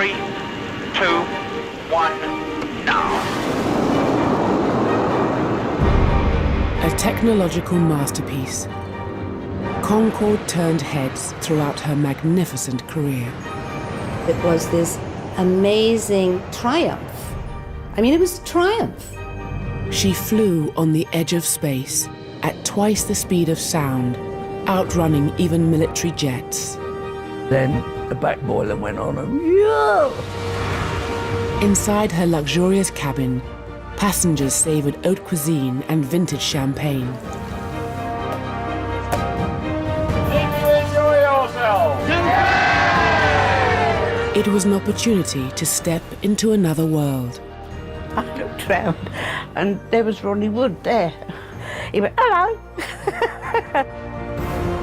3, 2, 1, now. A technological masterpiece, Concorde turned heads throughout her magnificent career. It was this amazing triumph. I mean, it was a triumph. She flew on the edge of space at twice the speed of sound, outrunning even military jets. Then the back boiler went on and yo! Inside her luxurious cabin, passengers savoured haute cuisine and vintage champagne. Enjoy yourselves! It was an opportunity to step into another world. I looked round and there was Ronnie Wood there. He went, hello.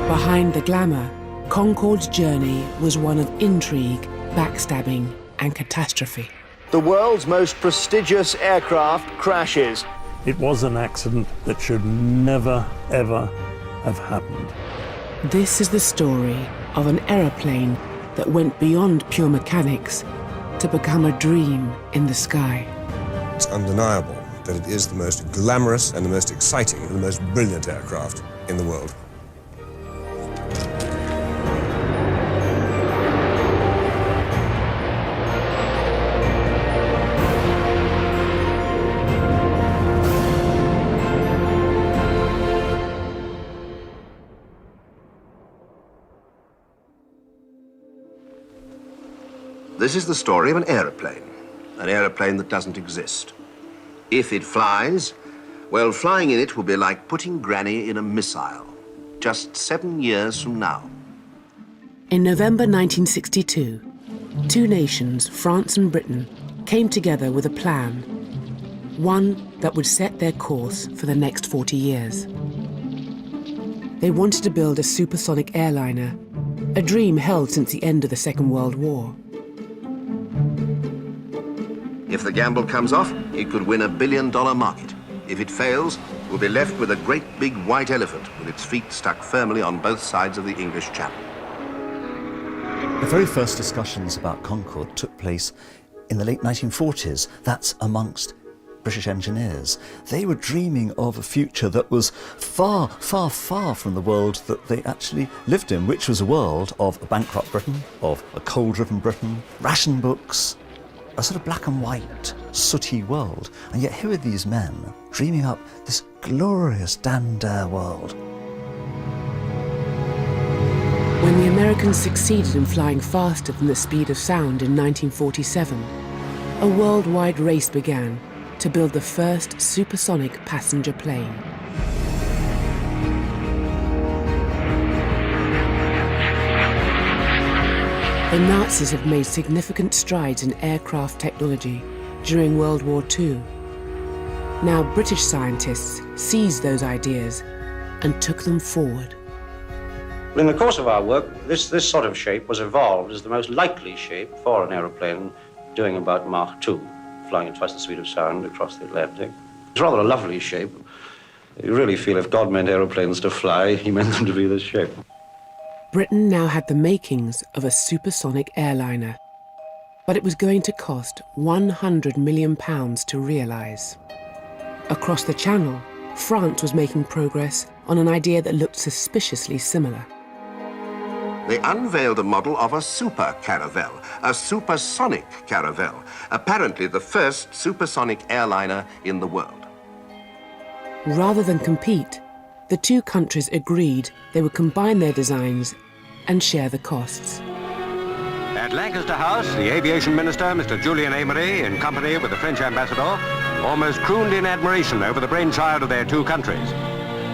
Behind the glamour, Concorde's journey was one of intrigue, backstabbing, and catastrophe. The world's most prestigious aircraft crashes. It was an accident that should never, ever have happened. This is the story of an aeroplane that went beyond pure mechanics to become a dream in the sky. It's undeniable that it is the most glamorous and the most exciting and the most brilliant aircraft in the world. This is the story of an aeroplane that doesn't exist. If it flies, well, flying in it will be like putting Granny in a missile, just 7 years from now. In November 1962, two nations, France and Britain, came together with a plan, one that would set their course for the next 40 years. They wanted to build a supersonic airliner, a dream held since the end of the Second World War. If the gamble comes off, it could win $1 billion market. If it fails, we'll be left with a great big white elephant with its feet stuck firmly on both sides of the English Channel. The very first discussions about Concorde took place in the late 1940s. That's amongst British engineers. They were dreaming of a future that was far, far, far from the world that they actually lived in, which was a world of a bankrupt Britain, of a coal-driven Britain, ration books, a sort of black and white, sooty world. And yet here are these men dreaming up this glorious Dan-Dare world. When the Americans succeeded in flying faster than the speed of sound in 1947, a worldwide race began to build the first supersonic passenger plane. The Nazis have made significant strides in aircraft technology during World War II. Now British scientists seized those ideas and took them forward. In the course of our work, this sort of shape was evolved as the most likely shape for an aeroplane doing about Mach 2, flying at twice the speed of sound across the Atlantic. It's rather a lovely shape. You really feel if God meant aeroplanes to fly, he meant them to be this shape. Britain now had the makings of a supersonic airliner, but it was going to cost £100 million to realise. Across the Channel, France was making progress on an idea that looked suspiciously similar. They unveiled a model of a super caravel, a supersonic caravel, apparently the first supersonic airliner in the world. Rather than compete, the two countries agreed they would combine their designs and share the costs. At Lancaster House, the aviation minister, Mr. Julien Aymeri, in company with the French ambassador, almost crooned in admiration over the brainchild of their two countries.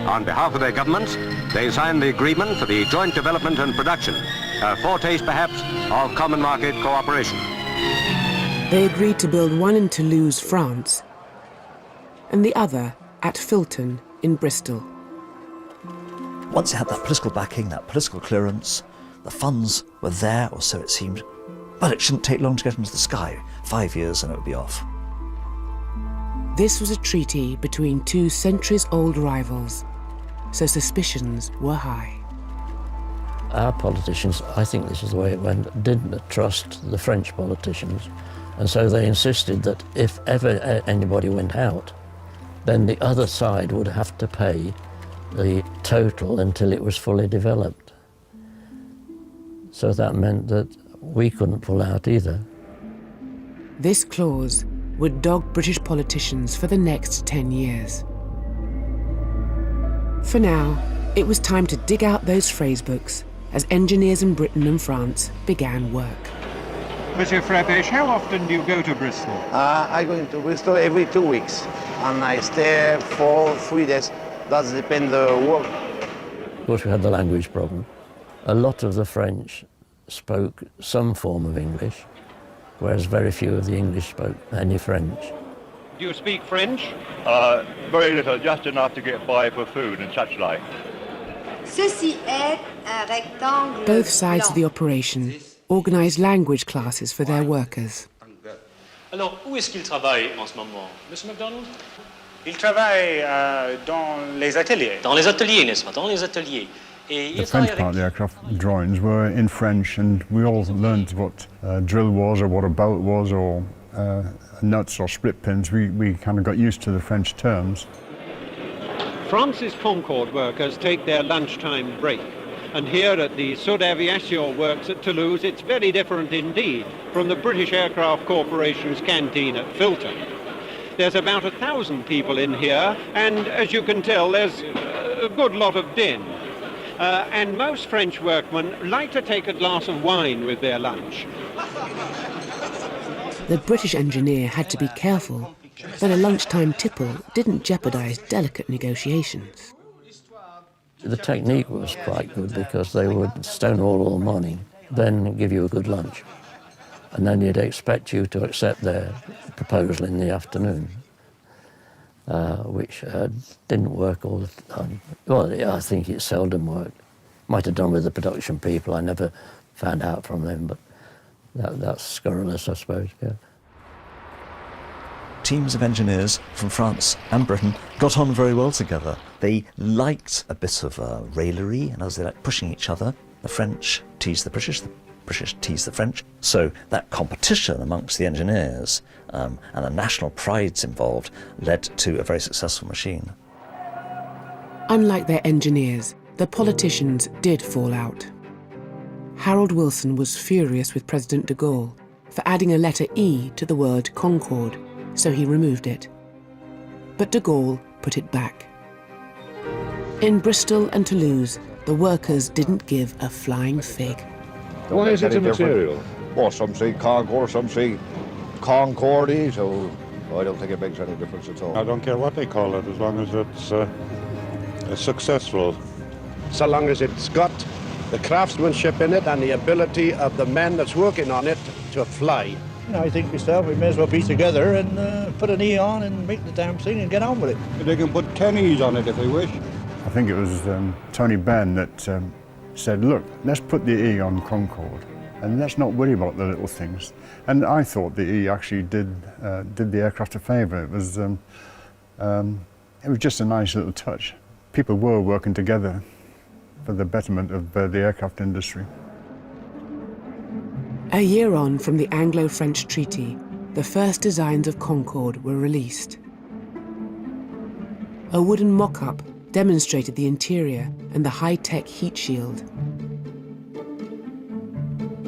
On behalf of their governments, they signed the agreement for the joint development and production, a foretaste perhaps of common market cooperation. They agreed to build one in Toulouse, France, and the other at Filton in Bristol. Once it had that political backing, that political clearance, the funds were there, or so it seemed, but it shouldn't take long to get into the sky. 5 years and it would be off. This was a treaty between two centuries-old rivals, so suspicions were high. Our politicians, I think this is the way it went, didn't trust the French politicians. And so they insisted that if ever anybody went out, then the other side would have to pay the total until it was fully developed. So that meant that we couldn't pull out either. This clause would dog British politicians for the next 10 years. For now, it was time to dig out those phrasebooks as engineers in Britain and France began work. Monsieur Frappiche, how often do you go to Bristol? I go into Bristol every 2 weeks, and I stay for 3 days. That depends on the work. Of course, we had the language problem. A lot of the French spoke some form of English, whereas very few of the English spoke any French. Do you speak French? Very little, just enough to get by for food and such like. Ceci est un rectangle. Both sides of the operation organised language classes for their workers. Alors, où est-ce qu'il travaille en ce moment, Monsieur MacDonald? Il travaille dans les ateliers. Dans les ateliers, n'est-ce pas? Dans les ateliers. The French part of the aircraft drawings were in French, and we all learned what drill was, or what a bolt was, or nuts or split pins. We kind of got used to the French terms. France's Concorde workers take their lunchtime break. And here at the Sud Aviation Works at Toulouse, it's very different indeed from the British Aircraft Corporation's canteen at Filton. There's about 1,000 people in here, and as you can tell, there's a good lot of din. And most French workmen like to take a glass of wine with their lunch. The British engineer had to be careful that a lunchtime tipple didn't jeopardise delicate negotiations. The technique was quite good because they would stonewall all morning, then give you a good lunch. And then you'd expect you to accept their proposal in the afternoon, which didn't work all the time. Well, I think it seldom worked. Might have done with the production people. I never found out from them, but that's scurrilous, I suppose, yeah. Teams of engineers from France and Britain got on very well together. They liked a bit of raillery, and as they liked pushing each other, the French teased the British teased the French. So that competition amongst the engineers and the national prides involved led to a very successful machine. Unlike their engineers, the politicians did fall out. Harold Wilson was furious with President de Gaulle for adding a letter E to the word Concorde, so he removed it. But de Gaulle put it back. In Bristol and Toulouse, the workers didn't give a flying fig. Why is it a material? Well, some say Concorde, some say Concorde, so I don't think it makes any difference at all. I don't care what they call it, as long as it's successful. So long as it's got the craftsmanship in it and the ability of the men that's working on it to fly. You know, I think myself we may as well be together and put an E on and make the damn thing and get on with it. They can put 10 E's on it if they wish. I think it was Tony Benn that said, look, let's put the E on Concorde and let's not worry about the little things. And I thought the E actually did the aircraft a favour. It was just a nice little touch. People were working together for the betterment of the aircraft industry. A year on from the Anglo-French treaty, the first designs of Concorde were released. A wooden mock-up demonstrated the interior and the high-tech heat shield.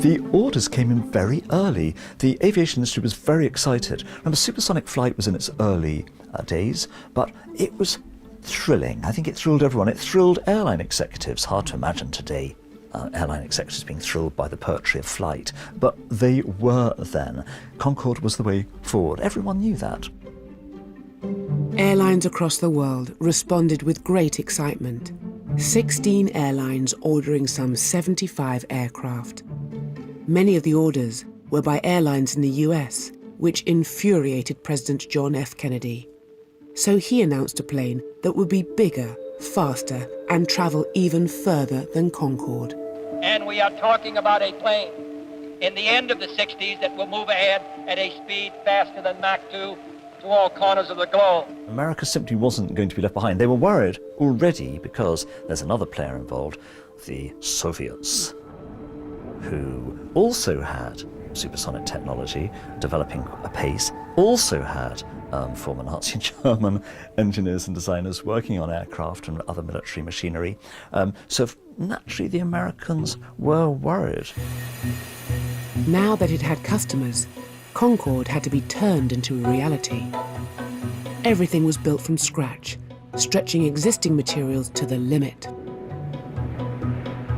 The orders came in very early. The aviation industry was very excited. Remember, supersonic flight was in its early days, but it was thrilling. I think it thrilled everyone. It thrilled airline executives. Hard to imagine today airline executives being thrilled by the poetry of flight, but they were then. Concorde was the way forward. Everyone knew that. Airlines across the world responded with great excitement. 16 airlines ordering some 75 aircraft. Many of the orders were by airlines in the US, which infuriated President John F. Kennedy. So he announced a plane that would be bigger, faster, and travel even further than Concorde. And we are talking about a plane in the end of the 60s that will move ahead at a speed faster than Mach 2 to all corners of the globe. America simply wasn't going to be left behind. They were worried already because there's another player involved, the Soviets, who also had supersonic technology developing apace, also had former Nazi German engineers and designers working on aircraft and other military machinery. So naturally the Americans were worried. Now that it had customers, Concorde had to be turned into a reality. Everything was built from scratch, stretching existing materials to the limit.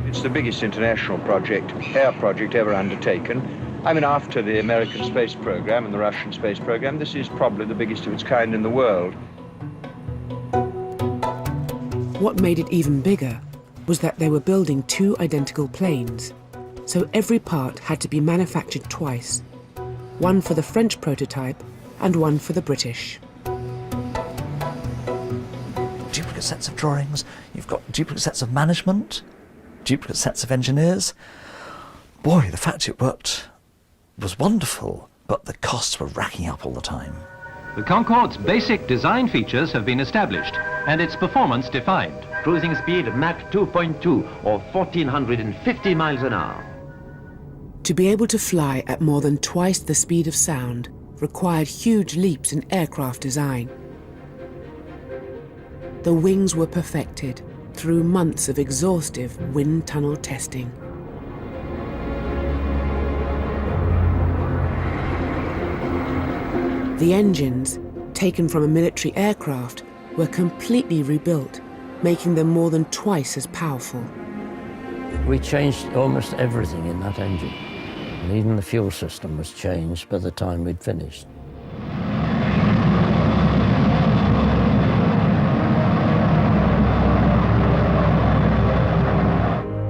It's the biggest international project, air project ever undertaken. I mean, after the American space program and the Russian space program, this is probably the biggest of its kind in the world. What made it even bigger was that they were building two identical planes, so every part had to be manufactured twice, one for the French prototype and one for the British. Duplicate sets of drawings, you've got duplicate sets of management, duplicate sets of engineers. Boy, the fact it worked was wonderful, but the costs were racking up all the time. The Concorde's basic design features have been established and its performance defined. Cruising speed Mach 2.2 or 1,450 miles an hour. To be able to fly at more than twice the speed of sound required huge leaps in aircraft design. The wings were perfected through months of exhaustive wind tunnel testing. The engines, taken from a military aircraft, were completely rebuilt, making them more than twice as powerful. We changed almost everything in that engine, and even the fuel system was changed by the time we'd finished.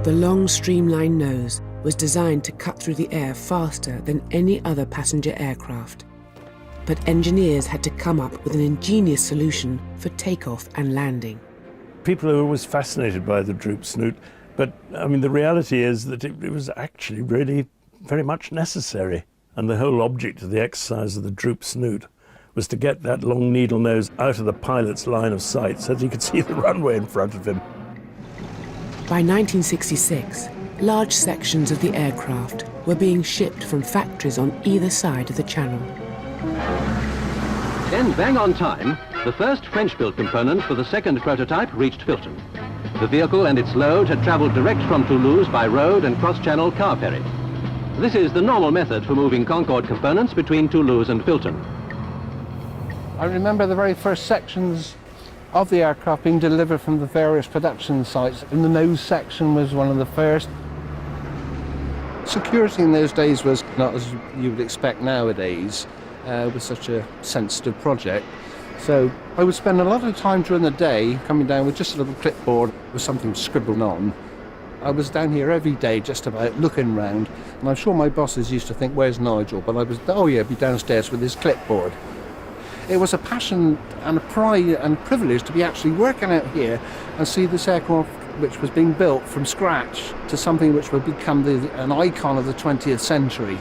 The long streamlined nose was designed to cut through the air faster than any other passenger aircraft. But engineers had to come up with an ingenious solution for takeoff and landing. People are always fascinated by the droop snoot, but I mean the reality is that it was actually really very much necessary. And the whole object of the exercise of the droop snoot was to get that long needle nose out of the pilot's line of sight so that he could see the runway in front of him. By 1966, large sections of the aircraft were being shipped from factories on either side of the channel. Then, bang on time, the first French-built component for the second prototype reached Filton. The vehicle and its load had travelled direct from Toulouse by road and cross-channel car ferry. This is the normal method for moving Concorde components between Toulouse and Filton. I remember the very first sections of the aircraft being delivered from the various production sites, and the nose section was one of the first. Security in those days was not as you would expect nowadays. With such a sensitive project. So I would spend a lot of time during the day coming down with just a little clipboard with something scribbled on. I was down here every day just about looking round, and I'm sure my bosses used to think, where's Nigel? But I was, oh yeah, be downstairs with his clipboard. It was a passion and a pride and a privilege to be actually working out here and see this aircraft which was being built from scratch to something which would become an icon of the 20th century.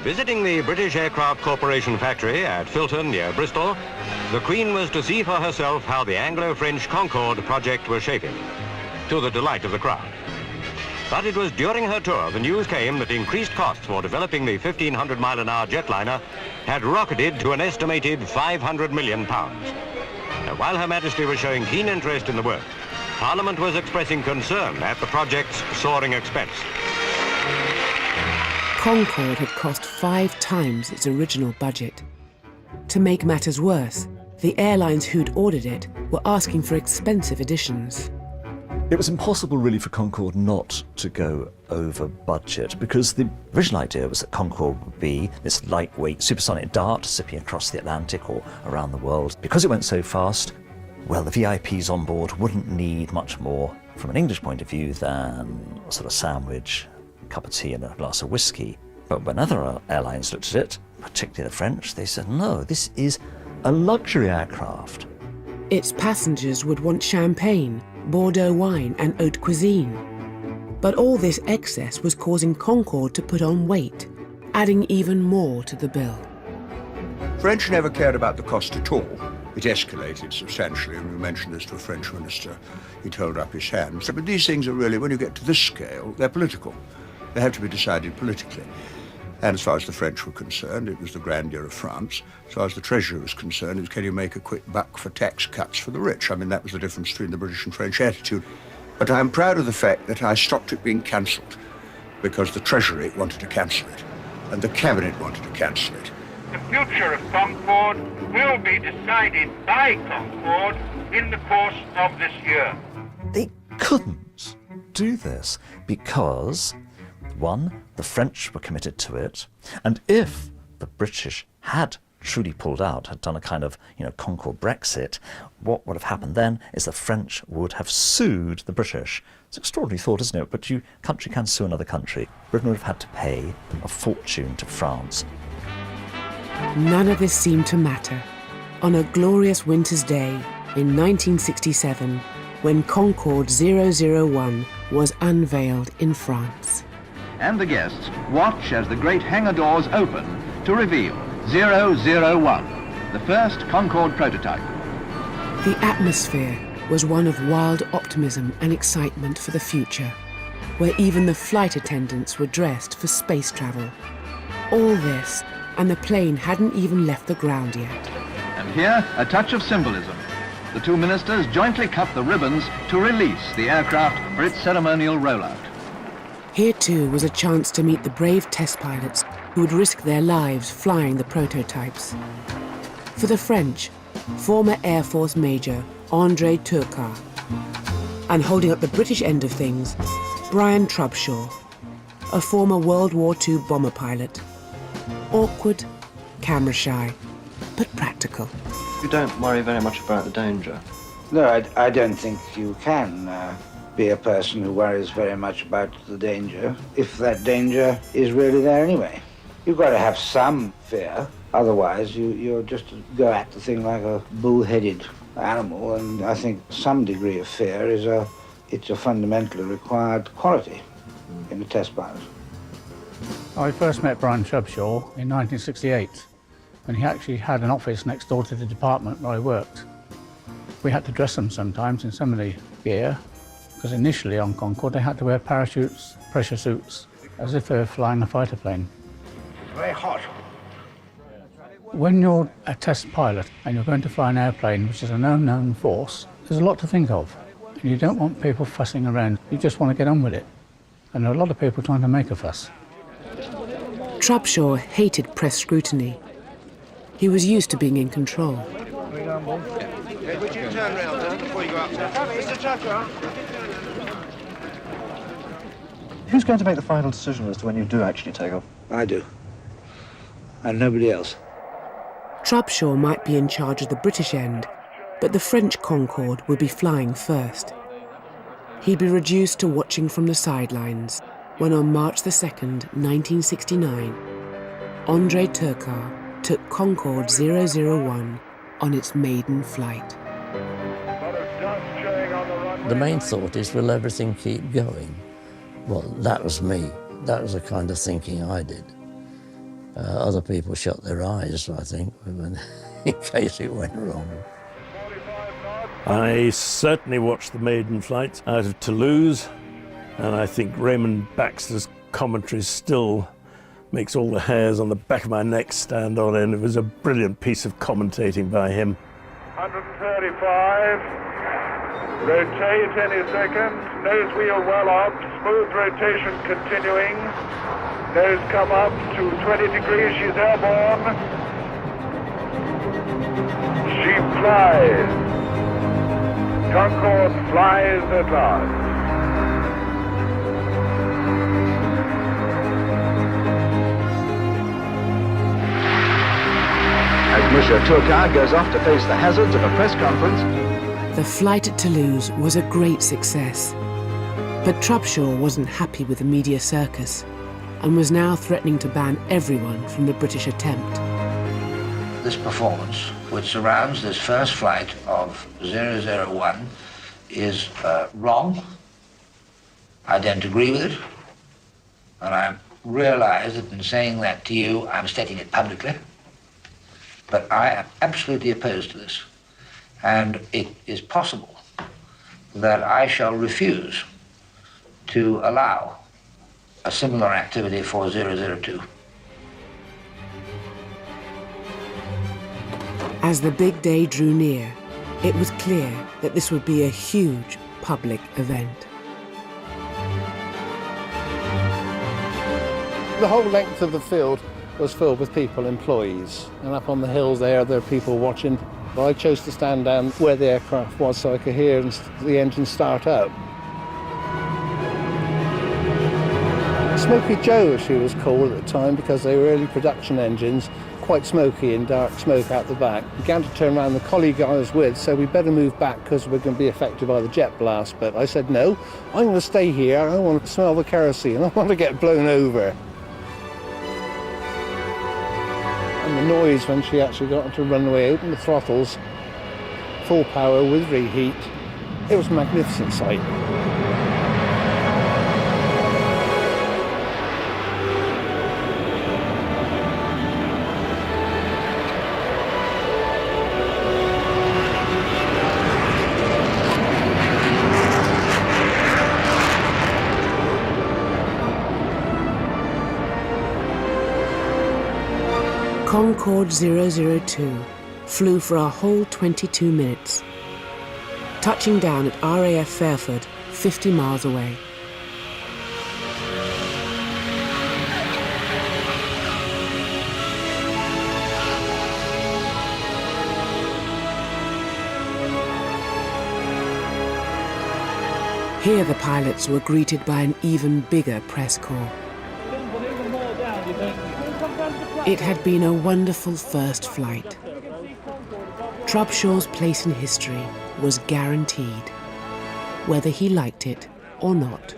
Visiting the British Aircraft Corporation factory at Filton near Bristol, the Queen was to see for herself how the Anglo-French Concorde project was shaping, to the delight of the crowd. But it was during her tour the news came that increased costs for developing the 1,500-mile-an-hour jetliner had rocketed to an estimated £500 million. Now, while Her Majesty was showing keen interest in the work, Parliament was expressing concern at the project's soaring expense. Concorde had cost 5 times its original budget. To make matters worse, the airlines who'd ordered it were asking for expensive additions. It was impossible really for Concorde not to go over budget, because the original idea was that Concorde would be this lightweight supersonic dart zipping across the Atlantic or around the world. Because it went so fast, well, the VIPs on board wouldn't need much more from an English point of view than a sort of sandwich, a cup of tea and a glass of whiskey. But when other airlines looked at it, particularly the French, they said, no, this is a luxury aircraft. Its passengers would want champagne, Bordeaux wine and haute cuisine. But all this excess was causing Concorde to put on weight, adding even more to the bill. French never cared about the cost at all. It escalated substantially, and we mentioned this to a French minister. He'd hold up his hand. So, but these things are really, when you get to this scale, they're political. They have to be decided politically. And as far as the French were concerned, it was the grandeur of France. As far as the Treasury was concerned, it was, can you make a quick buck for tax cuts for the rich? I mean, that was the difference between the British and French attitude. But I'm proud of the fact that I stopped it being cancelled, because the Treasury wanted to cancel it, and the Cabinet wanted to cancel it. The future of Concorde will be decided by Concorde in the course of this year. They couldn't do this because, one, the French were committed to it, and if the British had truly pulled out, had done a kind of, Concorde Brexit, what would have happened then is the French would have sued the British. It's an extraordinary thought, isn't it? But country can sue another country. Britain would have had to pay a fortune to France. None of this seemed to matter. On a glorious winter's day in 1967, when Concorde 001 was unveiled in France. And the guests watch as the great hangar doors open to reveal 001, the first Concorde prototype. The atmosphere was one of wild optimism and excitement for the future, where even the flight attendants were dressed for space travel. All this, and the plane hadn't even left the ground yet. And here, a touch of symbolism. The two ministers jointly cut the ribbons to release the aircraft for its ceremonial rollout. Here too was a chance to meet the brave test pilots who would risk their lives flying the prototypes. For the French, former Air Force Major André Turcot, and holding up the British end of things, Brian Trubshaw, a former World War II bomber pilot. Awkward, camera shy, but practical. You don't worry very much about the danger? No, I don't think you can be a person who worries very much about the danger if that danger is really there anyway. You've got to have some fear, otherwise you're just go at the thing like a bull-headed animal, and I think some degree of fear it's a fundamentally required quality in a test pilot. I first met Brian Trubshaw in 1968, when he actually had an office next door to the department where I worked. We had to dress them sometimes in some of the gear, because initially on Concorde they had to wear parachutes, pressure suits, as if they were flying a fighter plane. Very hot. When you're a test pilot and you're going to fly an airplane, which is an unknown force, there's a lot to think of. And you don't want people fussing around. You just want to get on with it. And there are a lot of people trying to make a fuss. Trubshaw hated press scrutiny. He was used to being in control. Would you turn round before you go up there? Mr. Trubshaw. Who's going to make the final decision as to when you do actually take off? I do. And nobody else. Trubshaw might be in charge of the British end, but the French Concorde would be flying first. He'd be reduced to watching from the sidelines when on March the 2nd, 1969, André Turcot took Concorde 001 on its maiden flight. The main thought is, will everything keep going? Well, that was me. That was the kind of thinking I did. Other people shut their eyes, I think, in case it went wrong. I certainly watched the maiden flight out of Toulouse, and I think Raymond Baxter's commentary still makes all the hairs on the back of my neck stand on end. It was a brilliant piece of commentating by him. 135. Rotate any second. Nose wheel well up. Smooth rotation continuing. Nose come up to 20 degrees. She's airborne. She flies. Concorde flies at last. As Monsieur Turcot goes off to face the hazards of a press conference. The flight at Toulouse was a great success. But Trubshaw wasn't happy with the media circus and was now threatening to ban everyone from the British attempt. This performance, which surrounds this first flight of 001, is wrong. I don't agree with it. And I realize that in saying that to you, I'm stating it publicly. But I am absolutely opposed to this. And it is possible that I shall refuse to allow a similar activity for 002. As the big day drew near, it was clear that this would be a huge public event. The whole length of the field was filled with people, employees, and up on the hills there are people watching. I chose to stand down where the aircraft was so I could hear the engine start up. Smoky Joe, as she was called at the time, because they were early production engines, quite smoky and dark smoke out the back. Began to turn around. The colleague I was with said, we better move back because we're going to be affected by the jet blast. But I said, no, I'm going to stay here. I want to smell the kerosene. I want to get blown over. And the noise when she actually got onto the runway, opened the throttles, full power with reheat. It was a magnificent sight. Concorde 002 flew for a whole 22 minutes, touching down at RAF Fairford, 50 miles away. Here the pilots were greeted by an even bigger press corps. It had been a wonderful first flight. Trubshaw's place in history was guaranteed, whether he liked it or not.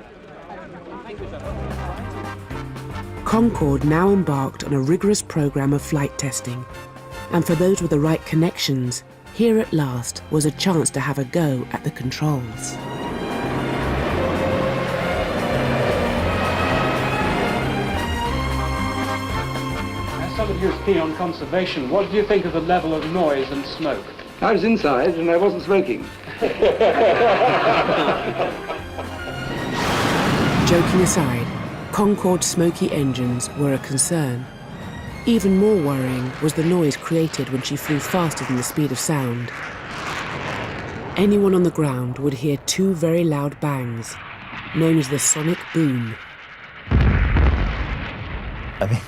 Concorde now embarked on a rigorous program of flight testing, and for those with the right connections, here at last was a chance to have a go at the controls. Somebody who's keen on conservation, what do you think of the level of noise and smoke? I was inside and I wasn't smoking. Joking aside, Concorde's smoky engines were a concern. Even more worrying was the noise created when she flew faster than the speed of sound. Anyone on the ground would hear two very loud bangs, known as the sonic boom. I mean,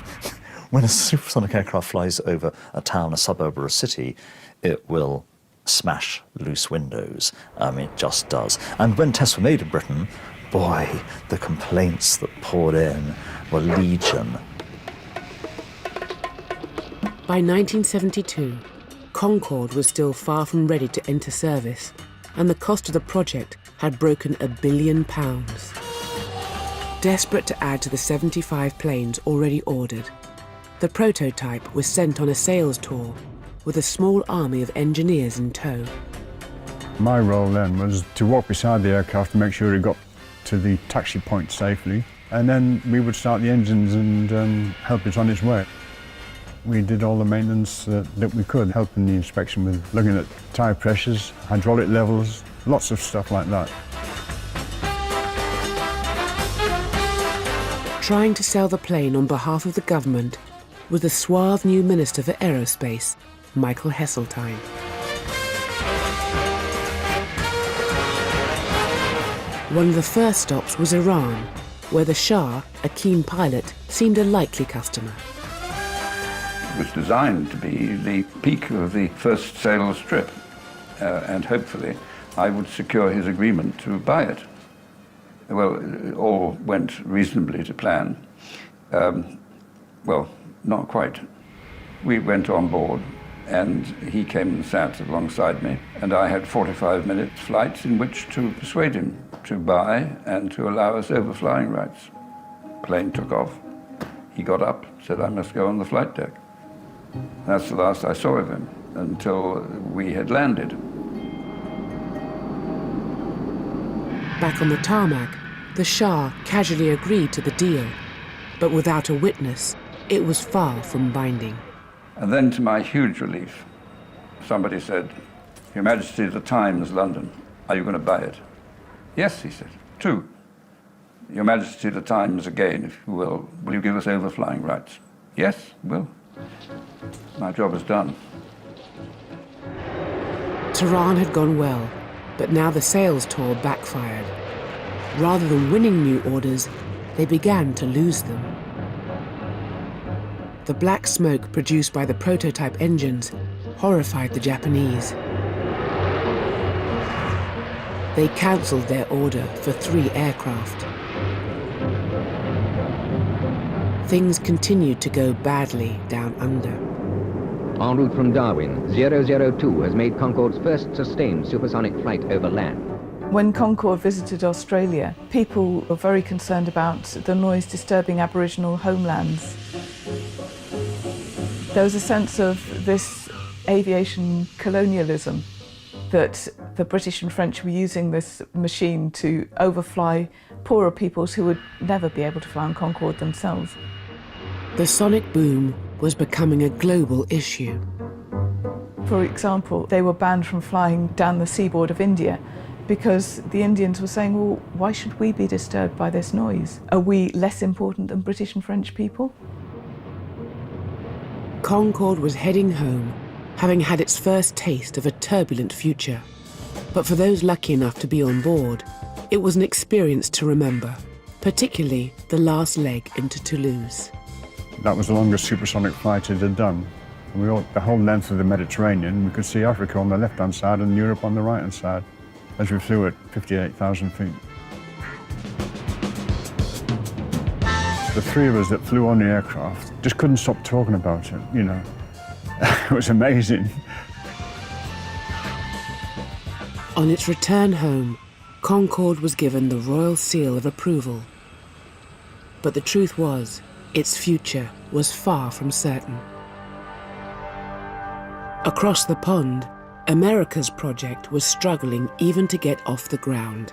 when a supersonic aircraft flies over a town, a suburb or a city, it will smash loose windows. I mean, it just does. And when tests were made in Britain, boy, the complaints that poured in were legion. By 1972, Concorde was still far from ready to enter service, and the cost of the project had broken £1 billion. Desperate to add to the 75 planes already ordered, the prototype was sent on a sales tour with a small army of engineers in tow. My role then was to walk beside the aircraft to make sure it got to the taxi point safely, and then we would start the engines and help it on its way. We did all the maintenance that we could, helping the inspection with looking at tyre pressures, hydraulic levels, lots of stuff like that. Trying to sell the plane on behalf of the government was the suave new Minister for Aerospace, Michael Heseltine. One of the first stops was Iran, where the Shah, a keen pilot, seemed a likely customer. It was designed to be the peak of the first sales trip, and hopefully I would secure his agreement to buy it. Well, it all went reasonably to plan. Well, not quite. We went on board, and he came and sat alongside me, and I had 45-minute flights in which to persuade him to buy and to allow us overflying rights. Plane took off. He got up, said, I must go on the flight deck. That's the last I saw of him until we had landed. Back on the tarmac, the Shah casually agreed to the deal, but without a witness, it was far from binding. And then, to my huge relief, somebody said, Your Majesty, the Times, London. Are you going to buy it? Yes, he said. 2. Your Majesty, the Times, again, if you will. Will you give us overflying rights? Yes, will. My job is done. Tehran had gone well, but now the sales tour backfired. Rather than winning new orders, they began to lose them. The black smoke produced by the prototype engines horrified the Japanese. They cancelled their order for 3 aircraft. Things continued to go badly down under. En route from Darwin, 002 has made Concorde's first sustained supersonic flight over land. When Concorde visited Australia, people were very concerned about the noise disturbing Aboriginal homelands. There was a sense of this aviation colonialism, that the British and French were using this machine to overfly poorer peoples who would never be able to fly on Concorde themselves. The sonic boom was becoming a global issue. For example, they were banned from flying down the seaboard of India because the Indians were saying, well, why should we be disturbed by this noise? Are we less important than British and French people? Concorde was heading home, having had its first taste of a turbulent future. But for those lucky enough to be on board, it was an experience to remember, particularly the last leg into Toulouse. That was the longest supersonic flight it had done. And the whole length of the Mediterranean, we could see Africa on the left-hand side and Europe on the right-hand side, as we flew at 58,000 feet. The 3 of us that flew on the aircraft just couldn't stop talking about it, you know. It was amazing. On its return home, Concorde was given the royal seal of approval. But the truth was, its future was far from certain. Across the pond, America's project was struggling even to get off the ground.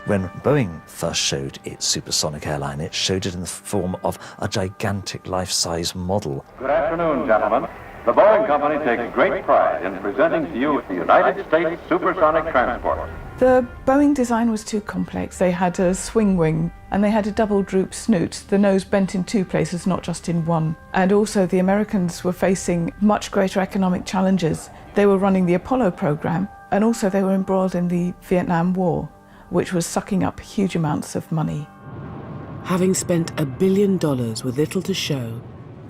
When Boeing first showed its supersonic airline, it showed it in the form of a gigantic life-size model. Good afternoon, gentlemen. The Boeing Company takes great pride in presenting to you the United States Supersonic Transport. The Boeing design was too complex. They had a swing wing and they had a double droop snoot, the nose bent in 2 places, not just in one. And also the Americans were facing much greater economic challenges. They were running the Apollo program and also they were embroiled in the Vietnam War, which was sucking up huge amounts of money. Having spent $1 billion with little to show,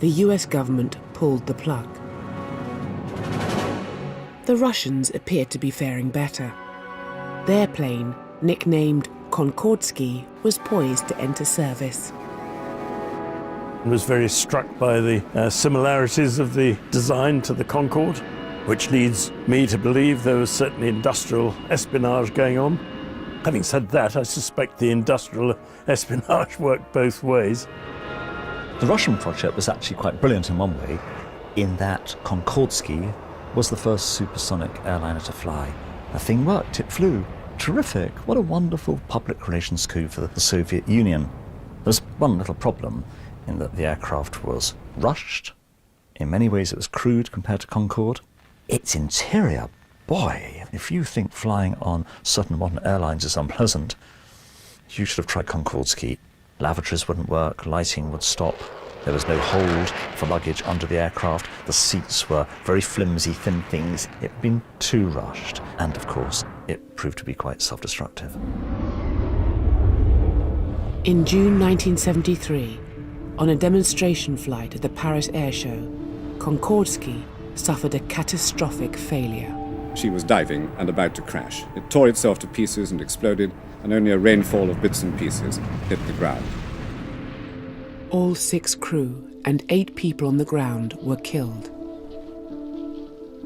the US government pulled the plug. The Russians appeared to be faring better. Their plane, nicknamed Konkordsky, was poised to enter service. I was very struck by the similarities of the design to the Concorde, which leads me to believe there was certainly industrial espionage going on. Having said that, I suspect the industrial espionage worked both ways. The Russian project was actually quite brilliant in one way, in that Konkordsky was the first supersonic airliner to fly. The thing worked, it flew. Terrific. What a wonderful public relations coup for the Soviet Union. There was one little problem in that the aircraft was rushed. In many ways it was crude compared to Concorde. Its interior, boy, if you think flying on certain modern airlines is unpleasant, you should have tried Konkordsky. Lavatories wouldn't work, lighting would stop. There was no hold for luggage under the aircraft. The seats were very flimsy, thin things. It had been too rushed. And of course, it proved to be quite self-destructive. In June 1973, on a demonstration flight at the Paris Air Show, Konkordsky suffered a catastrophic failure. She was diving and about to crash. It tore itself to pieces and exploded, and only a rainfall of bits and pieces hit the ground. All 6 crew and 8 people on the ground were killed.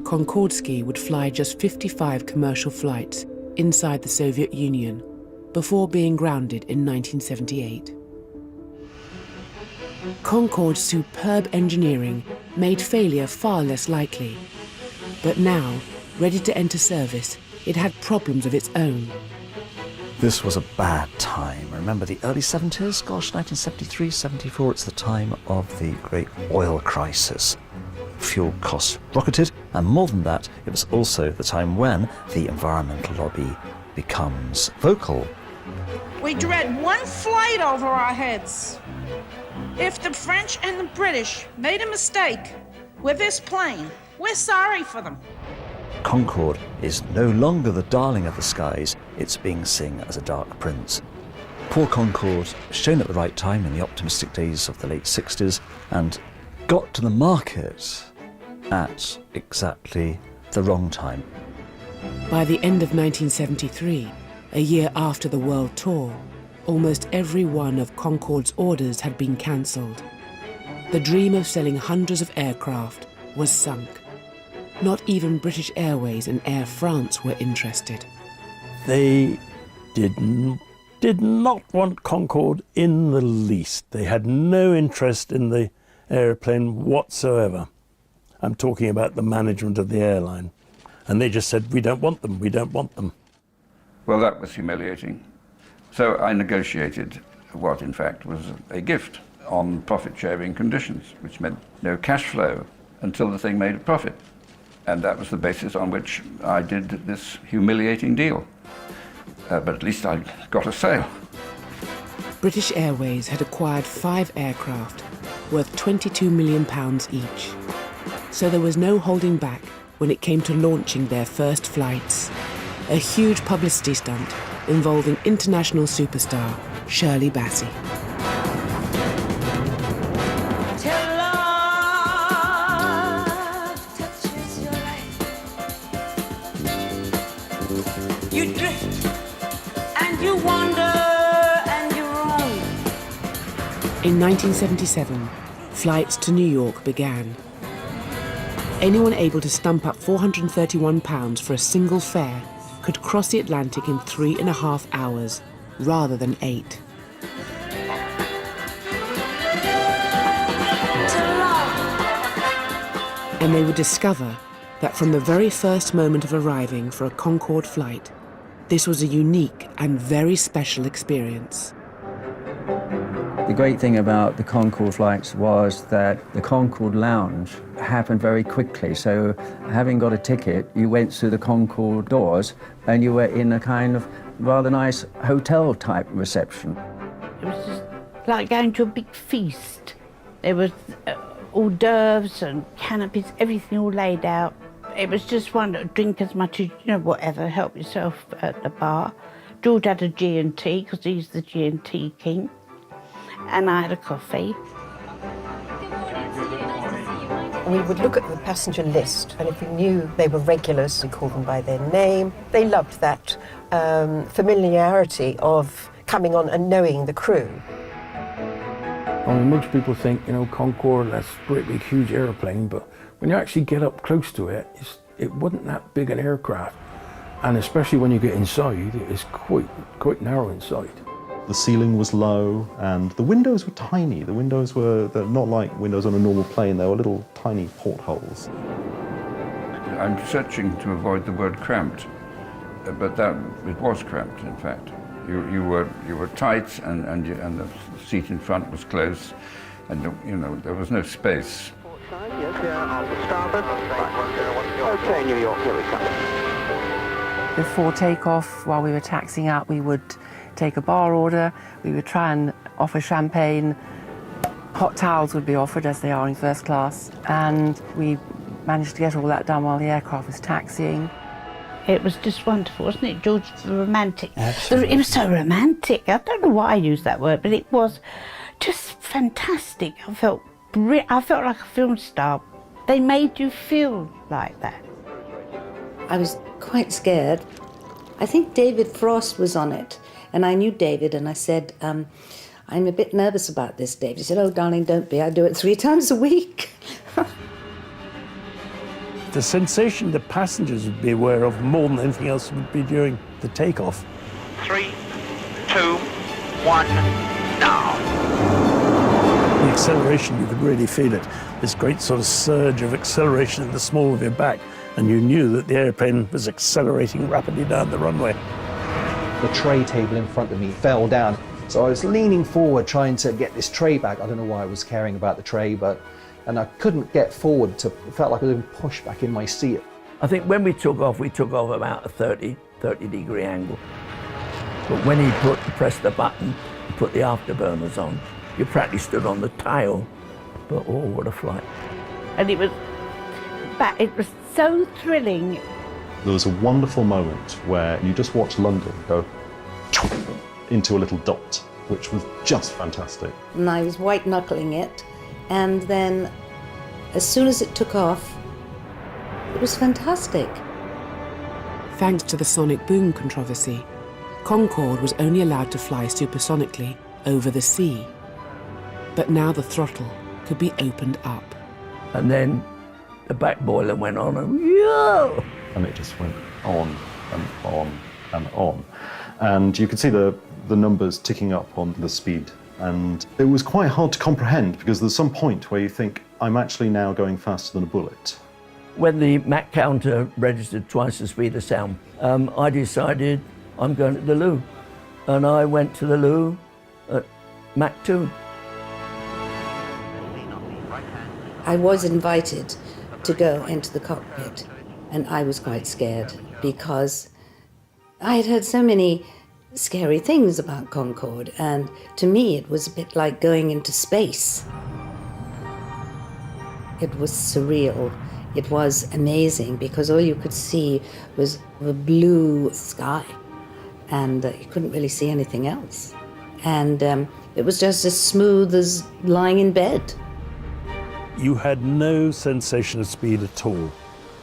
Konkordsky would fly just 55 commercial flights inside the Soviet Union before being grounded in 1978. Concorde's superb engineering made failure far less likely. But now, ready to enter service, it had problems of its own. This was a bad time. Remember the early 70s? Gosh, 1973, 74, it's the time of the great oil crisis. Fuel costs rocketed, And more than that, it was also the time when the environmental lobby becomes vocal. We dread one flight over our heads. If the French and the British made a mistake with this plane, we're sorry for them. Concorde is no longer the darling of the skies, it's being seen as a dark prince. Poor Concorde, shown at the right time in the optimistic days of the late 60s, and got to the market at exactly the wrong time. By the end of 1973, a year after the world tour, almost every one of Concorde's orders had been cancelled. The dream of selling hundreds of aircraft was sunk. Not even British Airways and Air France were interested. They did not want Concorde in the least. They had no interest in the aeroplane whatsoever. I'm talking about the management of the airline. And they just said, we don't want them, we don't want them. Well, that was humiliating. So I negotiated what, in fact, was a gift on profit-sharing conditions, which meant no cash flow until the thing made a profit. And that was the basis on which I did this humiliating deal. But at least I got a sale. British Airways had acquired 5 aircraft, worth £22 million each. So there was no holding back when it came to launching their first flights. A huge publicity stunt involving international superstar Shirley Bassey. You drift and you wander and you roam. In 1977, flights to New York began. Anyone able to stump up £431 for a single fare could cross the Atlantic in 3.5 hours, rather than 8. And they would discover that from the very first moment of arriving for a Concorde flight, this was a unique and very special experience. The great thing about the Concorde flights was that the Concorde lounge happened very quickly. So having got a ticket, you went through the Concorde doors and you were in a kind of rather nice hotel-type reception. It was just like going to a big feast. There was hors d'oeuvres and canopies, everything all laid out. It was just wonderful. Drink as much as, whatever, help yourself at the bar. George had a G&T, because he's the G&T king. And I had a coffee. We would look at the passenger list, and if we knew they were regulars, we called them by their name. They loved that familiarity of coming on and knowing the crew. I mean, most people think, Concorde, that's a great big huge airplane, but when you actually get up close to it, it wasn't that big an aircraft. And especially when you get inside, it's quite narrow inside. The ceiling was low and the windows were tiny. The windows they're not like windows on a normal plane, they were little tiny portholes. I'm searching to avoid the word cramped, but it was cramped, in fact. You were tight and the seat in front was close, and there was no space. Yes, here on the starboard. Okay, New York, here we come. Before takeoff, while we were taxiing out, we would take a bar order, we would try and offer champagne. Hot towels would be offered, as they are in first class, and we managed to get all that done while the aircraft was taxiing. It was just wonderful, wasn't it, George? Romantic. Absolutely. It was so romantic. I don't know why I used that word, but it was just fantastic. I felt like a film star. They made you feel like that. I was quite scared. I think David Frost was on it, and I knew David, and I said, I'm a bit nervous about this, David. He said, oh, darling, don't be. I do it 3 times a week. The sensation the passengers would be aware of more than anything else would be during the takeoff. 3, 2, 1, now. The acceleration, you could really feel it. This great sort of surge of acceleration in the small of your back, and you knew that the airplane was accelerating rapidly down the runway. The tray table in front of me fell down. So I was leaning forward trying to get this tray back. I don't know why I was caring about the tray, but and I couldn't get forward to, it felt like I was being pushed back in my seat. I think when we took off about a 30 degree angle. But when he pressed the button and put the afterburners on, you practically stood on the tail. But oh, what a flight. And it was so thrilling. There was a wonderful moment where you just watched London go into a little dot, which was just fantastic. And I was white knuckling it, and then as soon as it took off, it was fantastic. Thanks to the sonic boom controversy, Concorde was only allowed to fly supersonically over the sea. But now the throttle could be opened up. And then the back boiler went on and yo! And it just went on and on and on. And you could see the numbers ticking up on the speed. And it was quite hard to comprehend because there's some point where you think, I'm actually now going faster than a bullet. When the Mach counter registered twice the speed of sound, I decided I'm going to the loo. And I went to the loo at Mach 2. I was invited to go into the cockpit, and I was quite scared because I had heard so many scary things about Concorde, and to me it was a bit like going into space. It was surreal. It was amazing because all you could see was the blue sky, and you couldn't really see anything else. And it was just as smooth as lying in bed. You had no sensation of speed at all.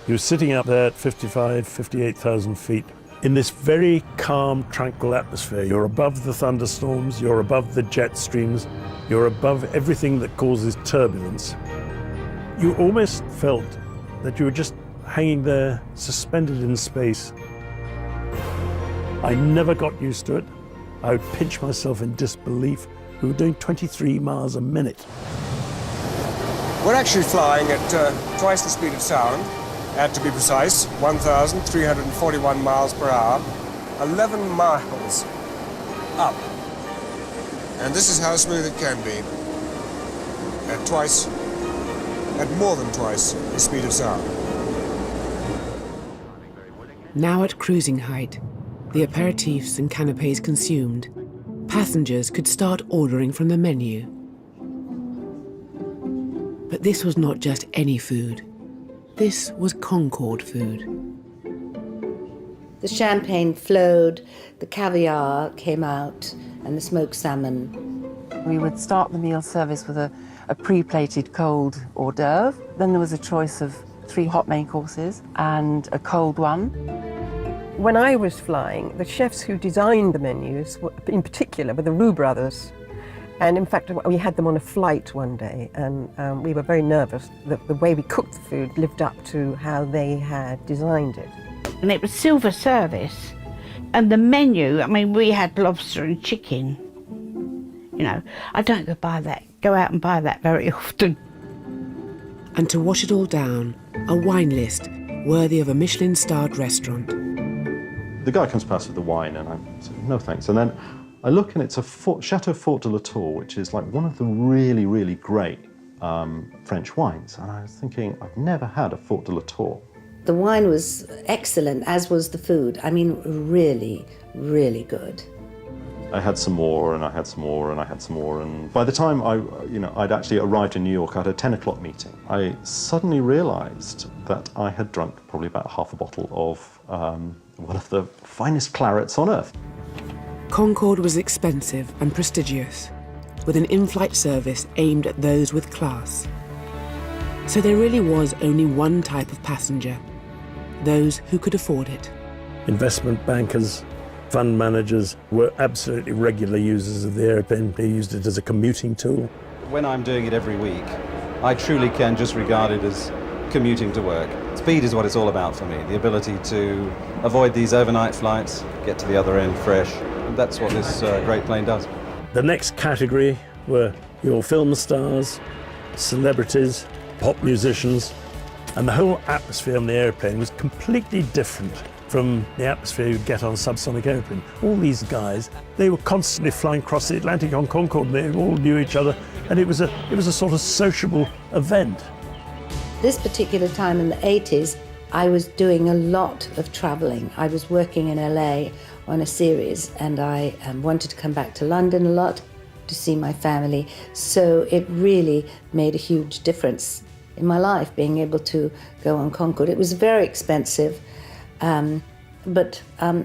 You were sitting up there at 55, 58,000 feet in this very calm, tranquil atmosphere. You're above the thunderstorms, you're above the jet streams, you're above everything that causes turbulence. You almost felt that you were just hanging there, suspended in space. I never got used to it. I would pinch myself in disbelief. We were doing 23 miles a minute. We're actually flying at twice the speed of sound, at, to be precise, 1,341 miles per hour, 11 miles up. And this is how smooth it can be, at more than twice the speed of sound. Now at cruising height, the aperitifs and canapés consumed, passengers could start ordering from the menu. But this was not just any food. This was Concorde food. The champagne flowed, the caviar came out, and the smoked salmon. We would start the meal service with a pre-plated cold hors d'oeuvre. Then there was a choice of 3 hot main courses and a cold one. When I was flying, the chefs who designed the menus, in particular, were the Roux brothers. And in fact, we had them on a flight one day, and we were very nervous that the way we cooked the food lived up to how they had designed it. And it was silver service. And the menu, I mean, we had lobster and chicken. You know, I don't go out and buy that very often. And to wash it all down, a wine list worthy of a Michelin-starred restaurant. The guy comes past with the wine, and I say, no thanks. And then I look, and it's a Chateau Fort de la Tour, which is like one of the really, really great French wines. And I was thinking, I've never had a Fort de la Tour. The wine was excellent, as was the food. I mean, really, really good. I had some more, and I had some more, and I had some more. And by the time I'd actually arrived in New York, I had a 10 o'clock meeting. I suddenly realized that I had drunk probably about half a bottle of one of the finest clarets on earth. Concorde was expensive and prestigious, with an in-flight service aimed at those with class. So there really was only one type of passenger, those who could afford it. Investment bankers, fund managers were absolutely regular users of the airplane. They used it as a commuting tool. When I'm doing it every week, I truly can just regard it as commuting to work. Speed is what it's all about for me, the ability to avoid these overnight flights, get to the other end fresh. That's what this great plane does. The next category were your film stars, celebrities, pop musicians, and the whole atmosphere on the airplane was completely different from the atmosphere you'd get on a subsonic airplane. All these guys, they were constantly flying across the Atlantic on Concorde, and they all knew each other, and it was a sort of sociable event. This particular time in the 80s, I was doing a lot of travelling. I was working in LA on a series, and I wanted to come back to London a lot to see my family. So it really made a huge difference in my life, being able to go on Concorde. It was very expensive, but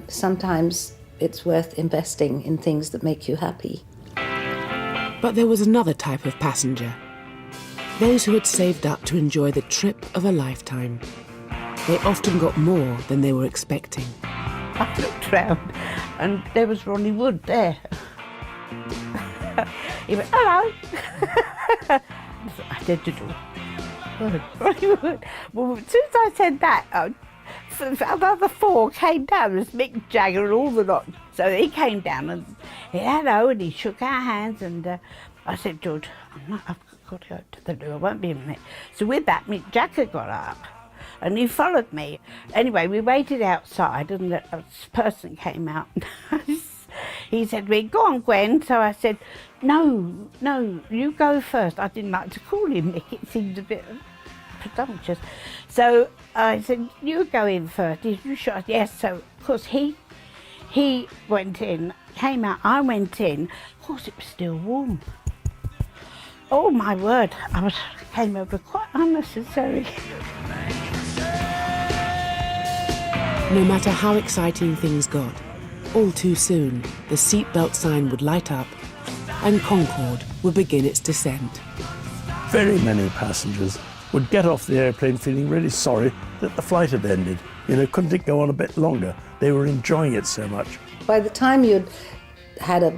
sometimes it's worth investing in things that make you happy. But there was another type of passenger. Those who had saved up to enjoy the trip of a lifetime. They often got more than they were expecting. I looked round and there was Ronnie Wood there. He went, hello. I said to Ronnie Wood. Well, as soon as I said that, another four came down. There's Mick Jagger and all the lot. So he came down and he said hello, and he shook our hands, and I said, George, I've got to go to the loo, I won't be a minute. So with that, Mick Jagger got up and he followed me. Anyway, we waited outside, and a person came out. He said to me, go on, Gwen. So I said, no, you go first. I didn't like to call him Mick, it seemed a bit presumptuous. So I said, you go in first. You sure? Yes. So of course he went in, came out, I went in. Of course it was still warm. Oh my word, came over quite unnecessary. No matter how exciting things got, all too soon the seatbelt sign would light up and Concorde would begin its descent. Very many passengers would get off the airplane feeling really sorry that the flight had ended. Couldn't it go on a bit longer? They were enjoying it so much. By the time you'd had a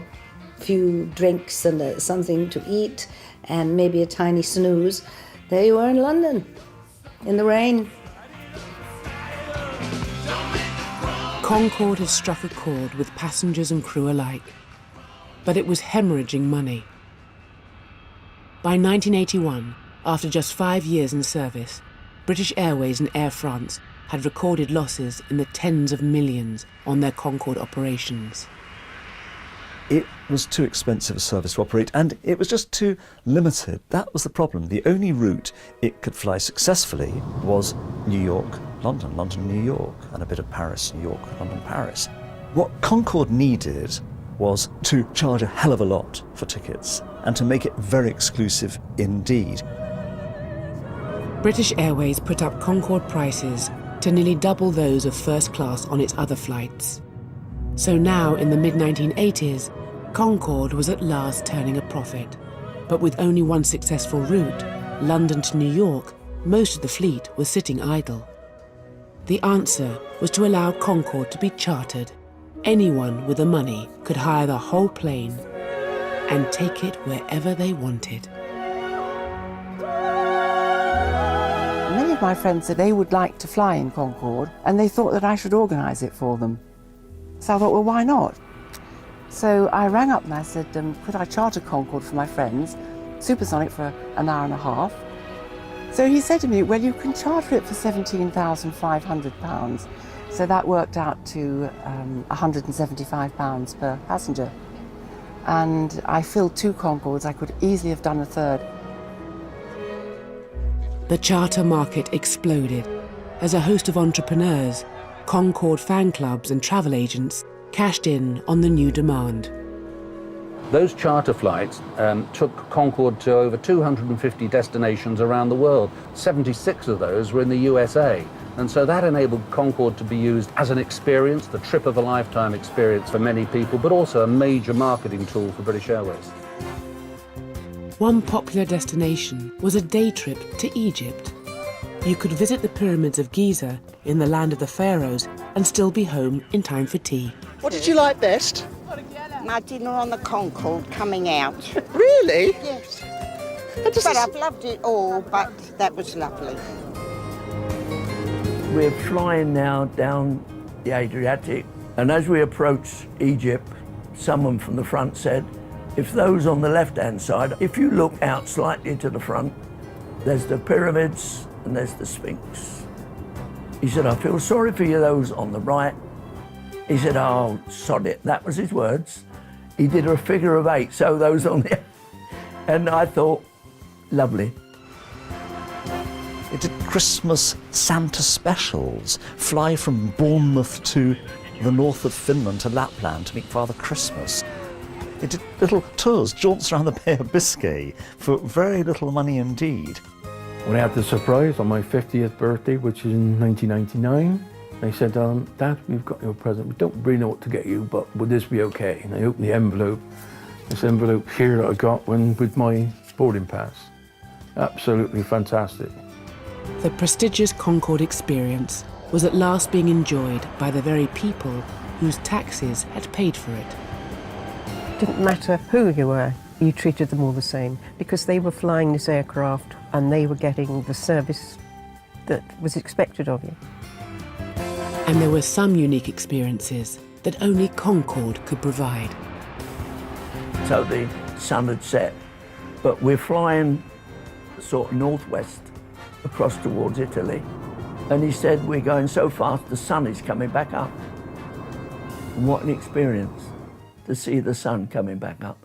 few drinks and something to eat and maybe a tiny snooze, there you were in London, in the rain. Concorde had struck a chord with passengers and crew alike, but it was hemorrhaging money. By 1981, after just 5 years in service, British Airways and Air France had recorded losses in the tens of millions on their Concorde operations. It was too expensive a service to operate, and it was just too limited. That was the problem. The only route it could fly successfully was New York, London, London, New York, and a bit of Paris, New York, London, Paris. What Concorde needed was to charge a hell of a lot for tickets and to make it very exclusive indeed. British Airways put up Concorde prices to nearly double those of first class on its other flights. So now, in the mid-1980s, Concorde was at last turning a profit. But with only one successful route, London to New York, most of the fleet was sitting idle. The answer was to allow Concorde to be chartered. Anyone with the money could hire the whole plane and take it wherever they wanted. Many of my friends said they would like to fly in Concorde, and they thought that I should organise it for them. So I thought, well, why not? So I rang up and I said, could I charter Concorde for my friends, Supersonic for an hour and a half? So he said to me, well, you can charter it for £17,500. So that worked out to £175 per passenger. And I filled 2 Concordes. I could easily have done a third. The charter market exploded as a host of entrepreneurs, Concorde fan clubs and travel agents cashed in on the new demand. Those charter flights took Concorde to over 250 destinations around the world. 76 of those were in the USA. And so that enabled Concorde to be used as an experience, the trip of a lifetime experience for many people, but also a major marketing tool for British Airways. One popular destination was a day trip to Egypt. You could visit the pyramids of Giza in the land of the pharaohs and still be home in time for tea. What did you like best? My dinner on the Concorde coming out. Really? Yes. But I've loved it all, but that was lovely. We're flying now down the Adriatic, and as we approach Egypt, someone from the front said, if those on the left-hand side, if you look out slightly to the front, there's the pyramids and there's the Sphinx. He said, I feel sorry for you, those on the right. He said, oh, sod it. That was his words. He did a figure of 8, so those on the... And I thought, lovely. It did Christmas Santa specials, fly from Bournemouth to the north of Finland to Lapland to meet Father Christmas. It did little tours, jaunts around the Bay of Biscay for very little money indeed. When I had the surprise on my 50th birthday, which is in 1999, they said, Dad, we've got your present. We don't really know what to get you, but would this be okay? And I opened the envelope. This envelope here that I got with my boarding pass. Absolutely fantastic. The prestigious Concorde experience was at last being enjoyed by the very people whose taxes had paid for it. It didn't matter who you were, you treated them all the same, because they were flying this aircraft and they were getting the service that was expected of you. And there were some unique experiences that only Concorde could provide. So the sun had set, but we're flying sort of northwest across towards Italy. And he said, we're going so fast, the sun is coming back up. And what an experience to see the sun coming back up.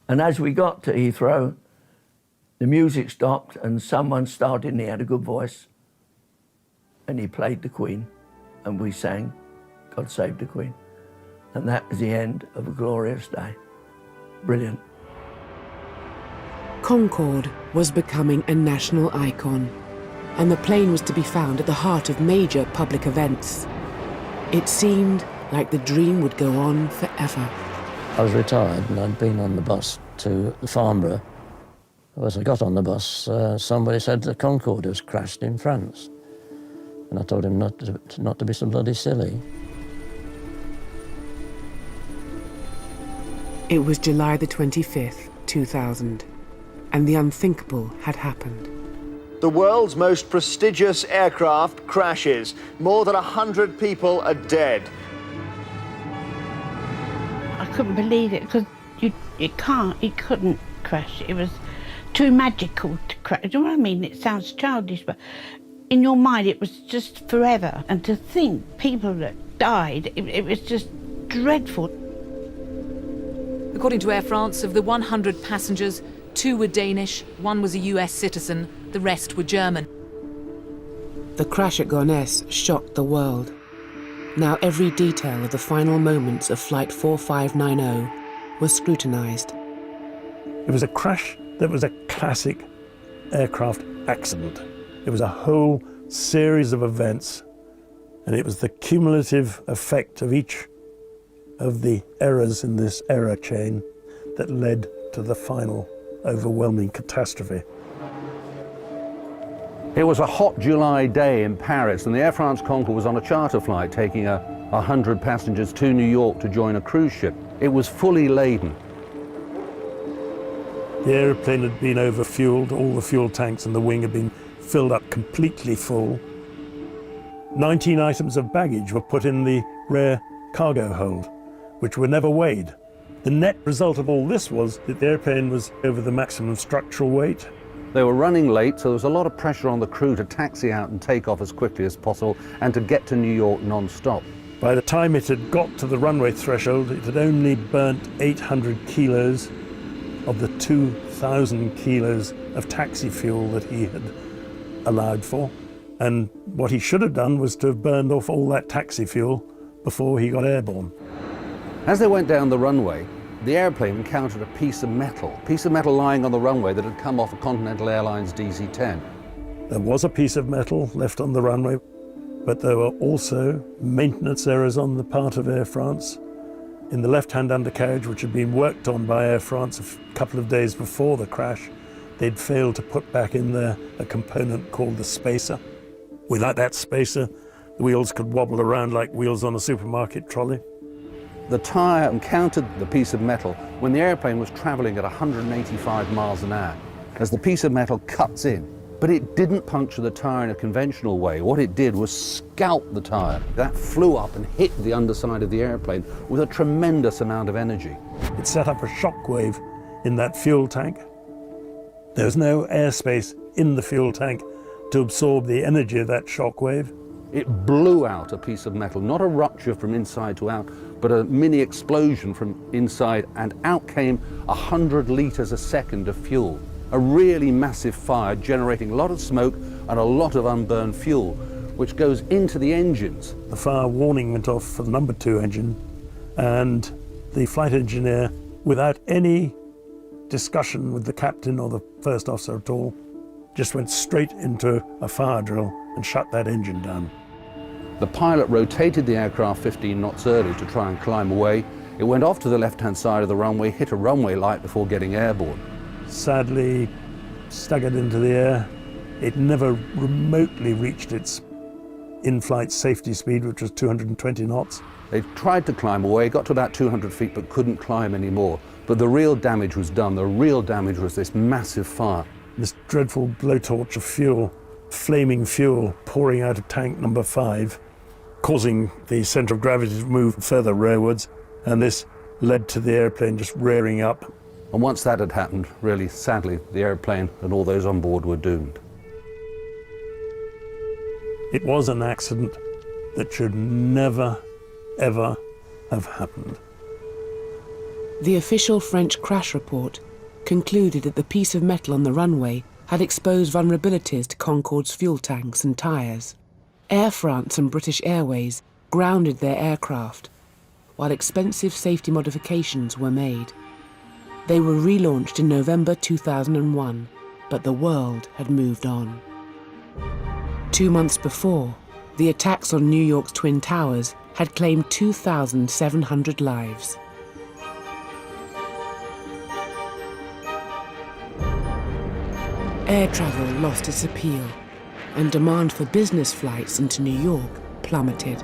And as we got to Heathrow, the music stopped and someone started, and he had a good voice. And he played the Queen, and we sang, God Save the Queen. And that was the end of a glorious day. Brilliant. Concorde was becoming a national icon, and the plane was to be found at the heart of major public events. It seemed like the dream would go on forever. I was retired and I'd been on the bus to Farnborough. As I got on the bus, somebody said the Concorde has crashed in France. And I told him not to be so bloody silly. It was July the 25th, 2000, and the unthinkable had happened. The world's most prestigious aircraft crashes. More than 100 people are dead. I couldn't believe it, because it couldn't crash. It was too magical to crash. Do you know what I mean? It sounds childish, but in your mind it was just forever. And to think people that died, it was just dreadful. According to Air France, of the 100 passengers, 2 were Danish, 1 was a US citizen, the rest were German. The crash at Gonesse shocked the world. Now every detail of the final moments of Flight 4590 was scrutinised. It was a crash that was a classic aircraft accident. It was a whole series of events, and it was the cumulative effect of each of the errors in this error chain that led to the final overwhelming catastrophe. It was a hot July day in Paris, and the Air France Concorde was on a charter flight taking 100 passengers to New York to join a cruise ship. It was fully laden. The aeroplane had been overfueled, all the fuel tanks in the wing had been filled up completely full. 19 items of baggage were put in the rear cargo hold, which were never weighed. The net result of all this was that the airplane was over the maximum structural weight. They were running late, so there was a lot of pressure on the crew to taxi out and take off as quickly as possible and to get to New York non-stop. By the time it had got to the runway threshold, it had only burnt 800 kilos of the 2,000 kilos of taxi fuel that he had allowed for. And what he should have done was to have burned off all that taxi fuel before he got airborne. As they went down the runway, the airplane encountered a piece of metal lying on the runway that had come off a Continental Airlines DC-10. There was a piece of metal left on the runway, but there were also maintenance errors on the part of Air France. In the left-hand undercarriage, which had been worked on by Air France a couple of days before the crash, they'd failed to put back in there a component called the spacer. Without that spacer, the wheels could wobble around like wheels on a supermarket trolley. The tyre encountered the piece of metal when the airplane was travelling at 185 miles an hour, as the piece of metal cuts in. But it didn't puncture the tyre in a conventional way. What it did was scalp the tyre. That flew up and hit the underside of the airplane with a tremendous amount of energy. It set up a shockwave in that fuel tank. There was no airspace in the fuel tank to absorb the energy of that shockwave. it blew out a piece of metal, not a rupture from inside to out, but a mini explosion from inside, and out came 100 litres a second of fuel. A really massive fire generating a lot of smoke and a lot of unburned fuel, which goes into the engines. The fire warning went off for the number 2 engine, and the flight engineer, without any discussion with the captain or the first officer at all, just went straight into a fire drill and shut that engine down. The pilot rotated the aircraft 15 knots early to try and climb away. It went off to the left-hand side of the runway, hit a runway light before getting airborne. Sadly, staggered into the air. It never remotely reached its in-flight safety speed, which was 220 knots. They tried to climb away, got to about 200 feet, but couldn't climb anymore. But the real damage was done. The real damage was this massive fire. This dreadful blowtorch of fuel, flaming fuel, pouring out of tank number 5, causing the centre of gravity to move further rearwards, and this led to the airplane just rearing up. And once that had happened, really, sadly, the airplane and all those on board were doomed. It was an accident that should never, ever have happened. The official French crash report concluded that the piece of metal on the runway had exposed vulnerabilities to Concorde's fuel tanks and tyres. Air France and British Airways grounded their aircraft, while expensive safety modifications were made. They were relaunched in November 2001, but the world had moved on. 2 months before, the attacks on New York's Twin Towers had claimed 2,700 lives. Air travel lost its appeal, and demand for business flights into New York plummeted.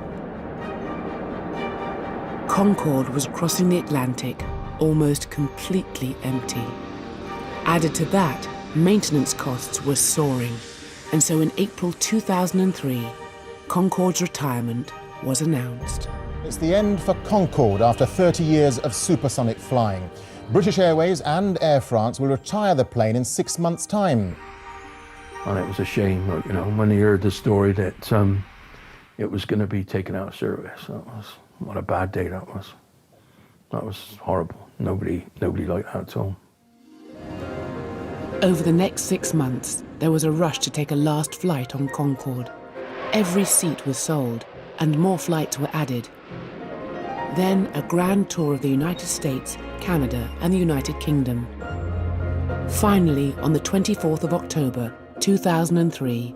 Concorde was crossing the Atlantic almost completely empty. Added to that, maintenance costs were soaring, and so in April 2003, Concorde's retirement was announced. It's the end for Concorde after 30 years of supersonic flying. British Airways and Air France will retire the plane in 6 months' time. And it was a shame, you know, when you heard the story that it was going to be taken out of service. What a bad day that was. That was horrible. Nobody liked that at all. Over the next 6 months, there was a rush to take a last flight on Concorde. Every seat was sold, and more flights were added. Then a grand tour of the United States, Canada, and the United Kingdom. Finally, on the 24th of October, 2003,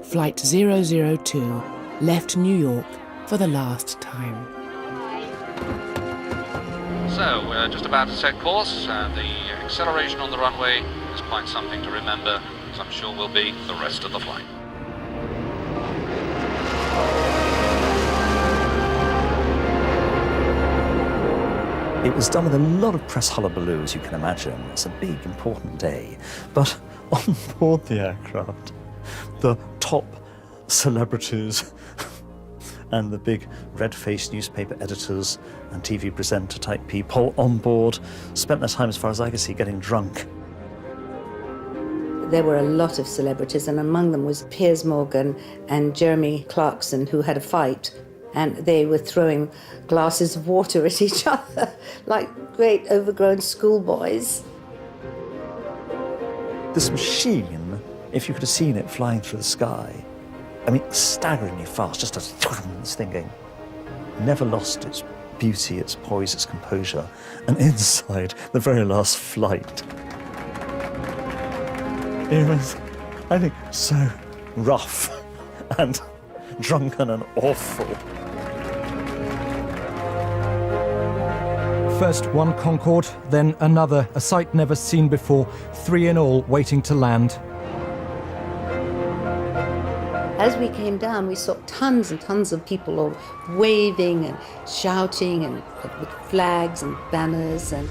Flight 002 left New York for the last time. So, we're just about to set course. The acceleration on the runway is quite something to remember, as I'm sure will be the rest of the flight. It was done with a lot of press hullabaloo, as you can imagine. It's a big, important day. But on board the aircraft, the top celebrities and the big red-faced newspaper editors and TV presenter-type people on board spent their time, as far as I could see, getting drunk. There were a lot of celebrities, and among them was Piers Morgan and Jeremy Clarkson, who had a fight, and they were throwing glasses of water at each other like great overgrown schoolboys. This machine, if you could have seen it flying through the sky, I mean, staggeringly fast, just as this thing going, never lost its beauty, its poise, its composure. And inside, the very last flight, it was, I think, so rough and drunken and awful. First one Concorde, then another, a sight never seen before, 3 in all waiting to land. As we came down, we saw tons and tons of people all waving and shouting and with flags and banners, and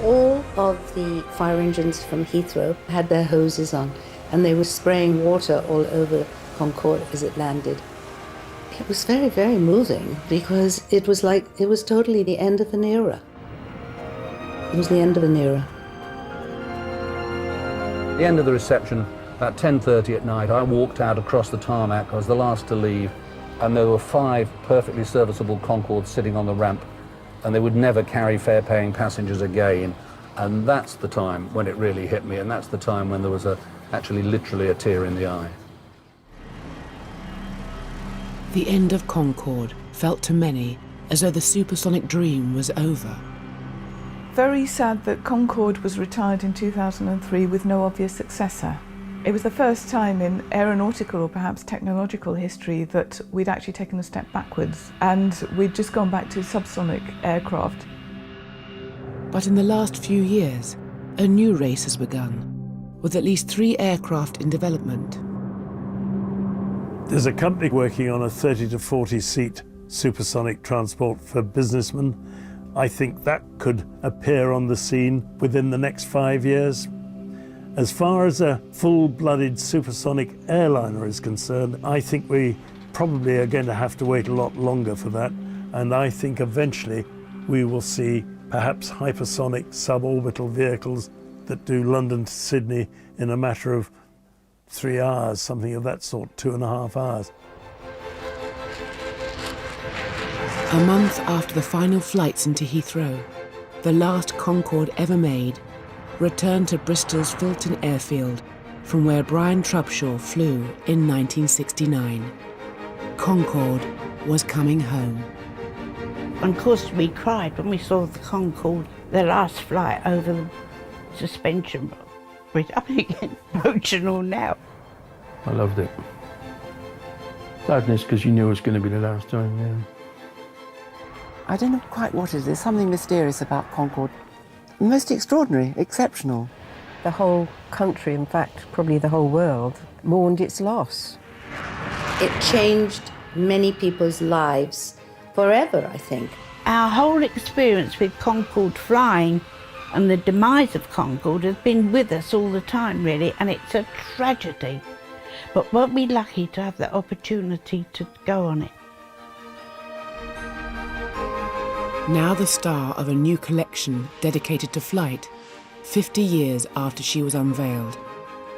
all of the fire engines from Heathrow had their hoses on, and they were spraying water all over Concorde as it landed. It was very, very moving, because it was like, it was totally the end of an era. It was the end of an era. The end of the reception, about 10:30 at night, I walked out across the tarmac. I was the last to leave, and there were 5 perfectly serviceable Concords sitting on the ramp, and they would never carry fare-paying passengers again. And that's the time when it really hit me, and that's the time when there was actually literally a tear in the eye. The end of Concorde felt to many as though the supersonic dream was over. Very sad that Concorde was retired in 2003 with no obvious successor. It was the first time in aeronautical or perhaps technological history that we'd actually taken a step backwards, and we'd just gone back to subsonic aircraft. But in the last few years, a new race has begun, with at least 3 aircraft in development. There's a company working on a 30 to 40 seat supersonic transport for businessmen. I think that could appear on the scene within the next 5 years. As far as a full-blooded supersonic airliner is concerned, I think we probably are going to have to wait a lot longer for that. And I think eventually we will see perhaps hypersonic suborbital vehicles that do London to Sydney in a matter of 3 hours, something of that sort, 2.5 hours. A month after the final flights into Heathrow, the last Concorde ever made returned to Bristol's Filton Airfield, from where Brian Trubshaw flew in 1969. Concorde was coming home. And of course we cried when we saw the Concorde, the last flight over the suspension bridge. I'm getting emotional now. I loved it. Sadness because you knew it was going to be the last time, yeah. I don't know quite what it is, something mysterious about Concorde. Most extraordinary, exceptional. The whole country, in fact, probably the whole world, mourned its loss. It changed many people's lives forever, I think. Our whole experience with Concorde flying and the demise of Concorde has been with us all the time, really, and it's a tragedy. But weren't we lucky to have the opportunity to go on it? Now the star of a new collection dedicated to flight, 50 years after she was unveiled,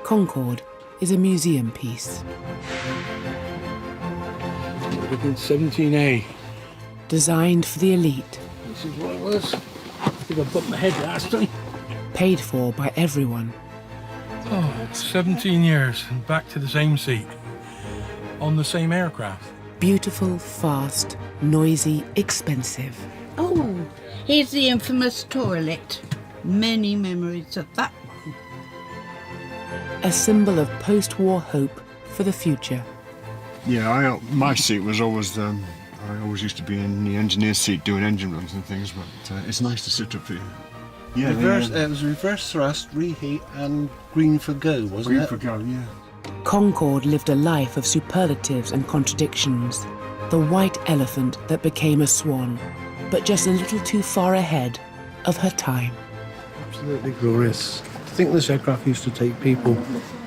Concorde is a museum piece. It would have been 17A. Designed for the elite. This is what it was. I think I bumped my head last time. Paid for by everyone. Oh, 17 years and back to the same seat. On the same aircraft. Beautiful, fast, noisy, expensive. Oh, here's the infamous toilet. Many memories of that one. A symbol of post-war hope for the future. Yeah, my seat was always, I always used to be in the engineer's seat doing engine runs and things, but it's nice to sit up here. Yeah, it was reverse thrust, reheat and green for go, wasn't it? Green for go, yeah. Concorde lived a life of superlatives and contradictions. The white elephant that became a swan, but just a little too far ahead of her time. Absolutely glorious. I think this aircraft used to take people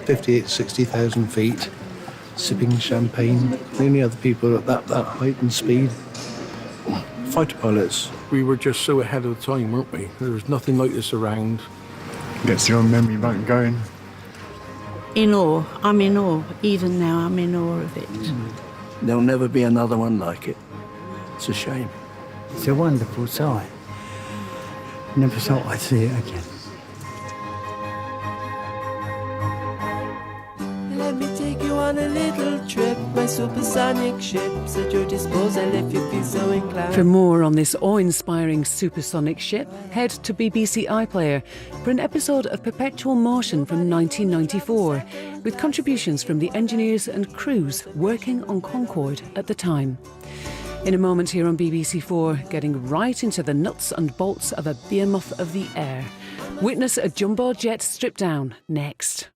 58, 60,000 feet, sipping champagne. The only other people at that height and speed, fighter pilots. We were just so ahead of the time, weren't we? There was nothing like this around. Gets your memory bank going. In awe. I'm in awe. Even now, I'm in awe of it. There'll never be another one like it. It's a shame. It's a wonderful sight. Never thought I'd see it again. Let me take you on a little trip. My supersonic ship's at your disposal if you feel so inclined. For more on this awe-inspiring supersonic ship, head to BBC iPlayer for an episode of Perpetual Motion from 1994, with contributions from the engineers and crews working on Concorde at the time. In a moment here on BBC4, getting right into the nuts and bolts of a behemoth of the air. Witness a jumbo jet strip down next.